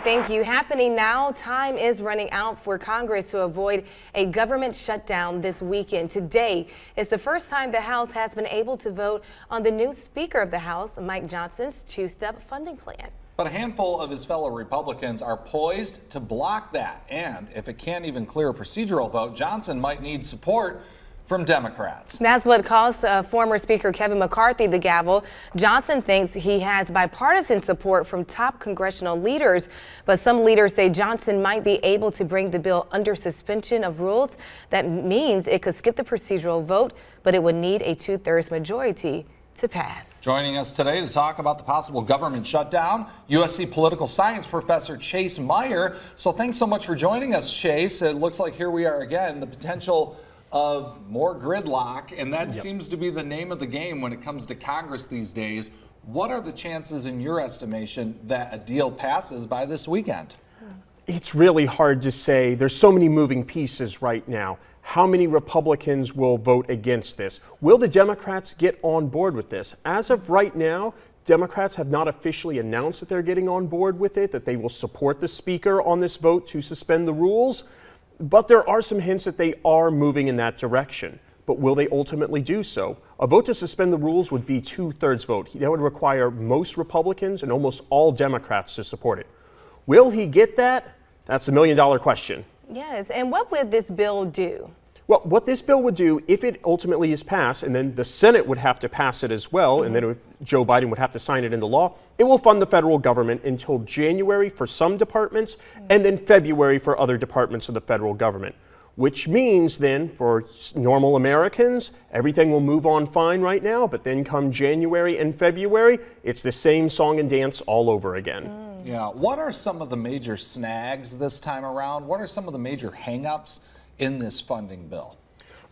Thank you. Happening now, time is running out for Congress to avoid a government shutdown this weekend. Today is the first time the House has been able to vote on the new Speaker of the House, Mike Johnson's two-step funding plan. But a handful of his fellow Republicans are poised to block that. And if it can't even clear a procedural vote, Johnson might need support from Democrats. That's what cost former Speaker Kevin McCarthy the gavel. Johnson thinks he has bipartisan support from top congressional leaders, but some leaders say Johnson might be able to bring the bill under suspension of rules. That means it could skip the procedural vote, but it would need a 2/3 majority to pass. Joining us today to talk about the possible government shutdown, USC political science professor Chase Meyer. So thanks so much for joining us, Chase. It looks like here we are again, the potential of more gridlock, and that seems to be the name of the game when it comes to Congress these days. What are the chances, in your estimation, that a deal passes by this weekend? It's really hard to say. There's so many moving pieces right now. How many Republicans will vote against this? Will the Democrats get on board with this? As of right now, Democrats have not officially announced that they're getting on board with it, that they will support the Speaker on this vote to suspend the rules. But there are some hints that they are moving in that direction. But will they ultimately do so? A vote to suspend the rules would be 2/3 vote. That would require most Republicans and almost all Democrats to support it. Will he get that? That's $1 million question. Yes, and what would this bill do? Well, what this bill would do, if it ultimately is passed, and then the Senate would have to pass it as well, and then Joe Biden would have to sign it into law, it will fund the federal government until January for some departments, and then February for other departments of the federal government. Which means then, for normal Americans, everything will move on fine right now, but then come January and February, it's the same song and dance all over again. Yeah, what are some of the major snags this time around? What are some of the major hangups in this funding bill?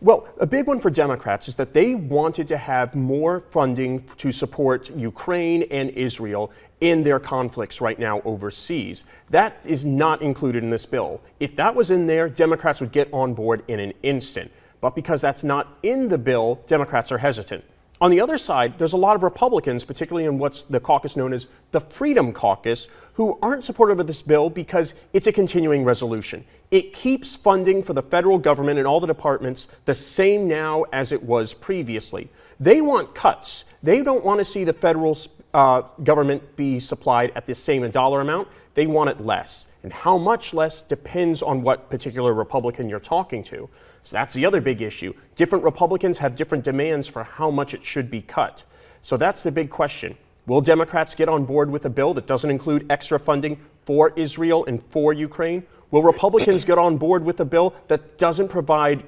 Well, a big one for Democrats is that they wanted to have more funding to support Ukraine and Israel in their conflicts right now overseas. That is not included in this bill. If that was in there, Democrats would get on board in an instant. But because that's not in the bill, Democrats are hesitant. On the other side, there's a lot of Republicans, particularly in what's the caucus known as the Freedom Caucus, who aren't supportive of this bill because it's a continuing resolution. It keeps funding for the federal government and all the departments the same now as it was previously. They want cuts. They don't want to see the federal government be supplied at the same dollar amount. They want it less. And how much less depends on what particular Republican you're talking to. So that's the other big issue. Different Republicans have different demands for how much it should be cut. So that's the big question. Will Democrats get on board with a bill that doesn't include extra funding for Israel and for Ukraine? Will Republicans get on board with a bill that doesn't provide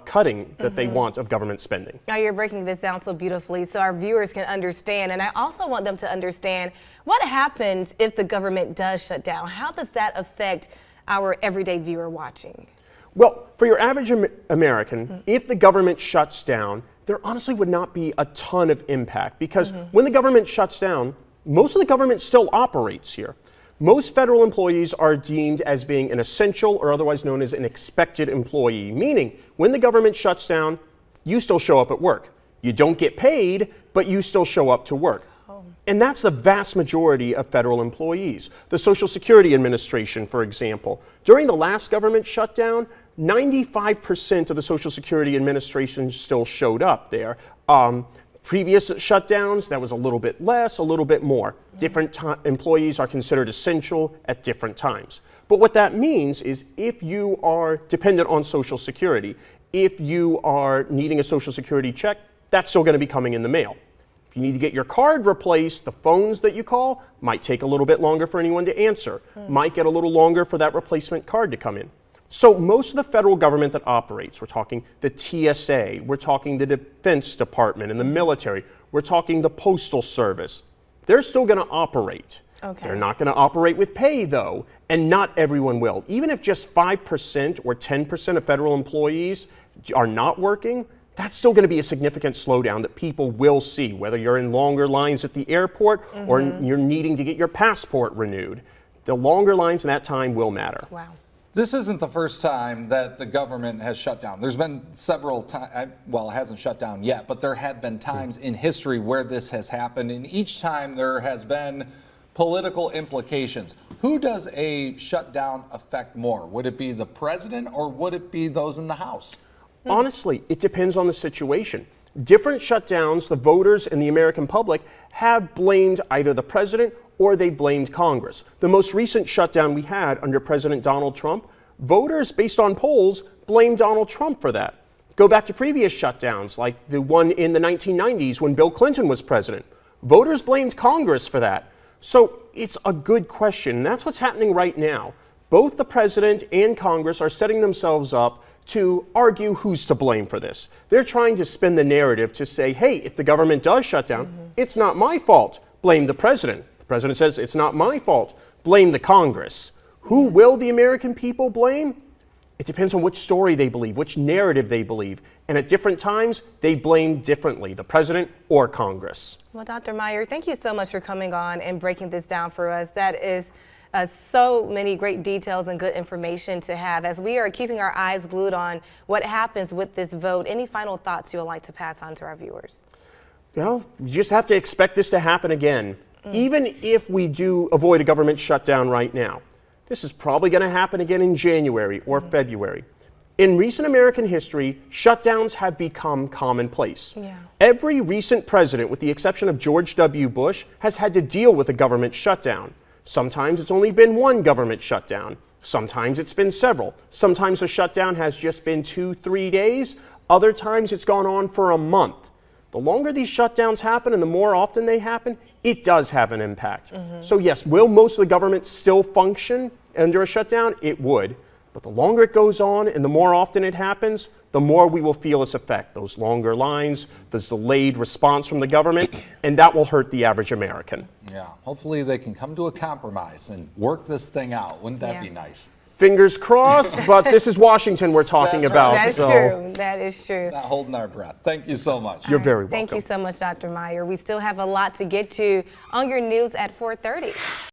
cutting that they want of government spending? Now you're breaking this down so beautifully so our viewers can understand. And I also want them to understand what happens if the government does shut down. How does that affect our everyday viewer watching? Well, for your average American, if the government shuts down, there honestly would not be a ton of impact because when the government shuts down, most of the government still operates here. Most federal employees are deemed as being an essential or otherwise known as an expected employee, meaning when the government shuts down, you still show up at work. You don't get paid, but you still show up to work. And that's the vast majority of federal employees. The Social Security Administration, for example, during the last government shutdown, 95% of the Social Security Administration still showed up there. Previous shutdowns, that was a little bit less, a little bit more. Different employees are considered essential at different times. But what that means is if you are dependent on Social Security, if you are needing a Social Security check, that's still going to be coming in the mail. If you need to get your card replaced, the phones that you call might take a little bit longer for anyone to answer, might get a little longer for that replacement card to come in. So most of the federal government that operates, we're talking the TSA, we're talking the Defense Department and the military, we're talking the Postal Service, they're still going to operate. They're not going to operate with pay, though, and not everyone will. Even if just 5% or 10% of federal employees are not working, that's still going to be a significant slowdown that people will see, whether you're in longer lines at the airport or you're needing to get your passport renewed. The longer lines in that time will matter. Wow. This isn't the first time that the government has shut down. There's been several times, well, it hasn't shut down yet, but there have been times in history where this has happened, and each time there has been political implications. Who does a shutdown affect more? Would it be the president or would it be those in the House? Honestly, it depends on the situation. Different shutdowns, the voters and the American public have blamed either the president or they blamed Congress. The most recent shutdown we had under President Donald Trump, voters, based on polls, blamed Donald Trump for that. Go back to previous shutdowns, like the one in the 1990s when Bill Clinton was president. Voters blamed Congress for that. So it's a good question, and that's what's happening right now. Both the president and Congress are setting themselves up to argue who's to blame for this. They're trying to spin the narrative to say, hey, if the government does shut down, it's not my fault. Blame the president. The president says, it's not my fault. Blame the Congress. Who will the American people blame? It depends on which story they believe, which narrative they believe. And at different times, they blame differently, the president or Congress. Well, Dr. Meyer, thank you so much for coming on and breaking this down for us. That is so many great details and good information to have as we are keeping our eyes glued on what happens with this vote. Any final thoughts you would like to pass on to our viewers? Well, you just have to expect this to happen again. Even if we do avoid a government shutdown right now, this is probably going to happen again in January or February. In recent American history, shutdowns have become commonplace. Every recent president, with the exception of George W. Bush, has had to deal with a government shutdown. Sometimes it's only been one government shutdown. Sometimes it's been several. Sometimes the shutdown has just been 2-3 days. Other times it's gone on for a month. The longer these shutdowns happen and the more often they happen, it does have an impact. So yes, will most of the government still function under a shutdown? It would. But the longer it goes on and the more often it happens, the more we will feel its effect. Those longer lines, this delayed response from the government, and that will hurt the average American. Yeah, hopefully they can come to a compromise and work this thing out. Wouldn't that be nice? Fingers crossed, but this is Washington we're talking That's about. right. That's so true. That is true. Not holding our breath. Thank you so much. You're very welcome. Thank you so much, Dr. Meyer. We still have a lot to get to on your news at 4:30.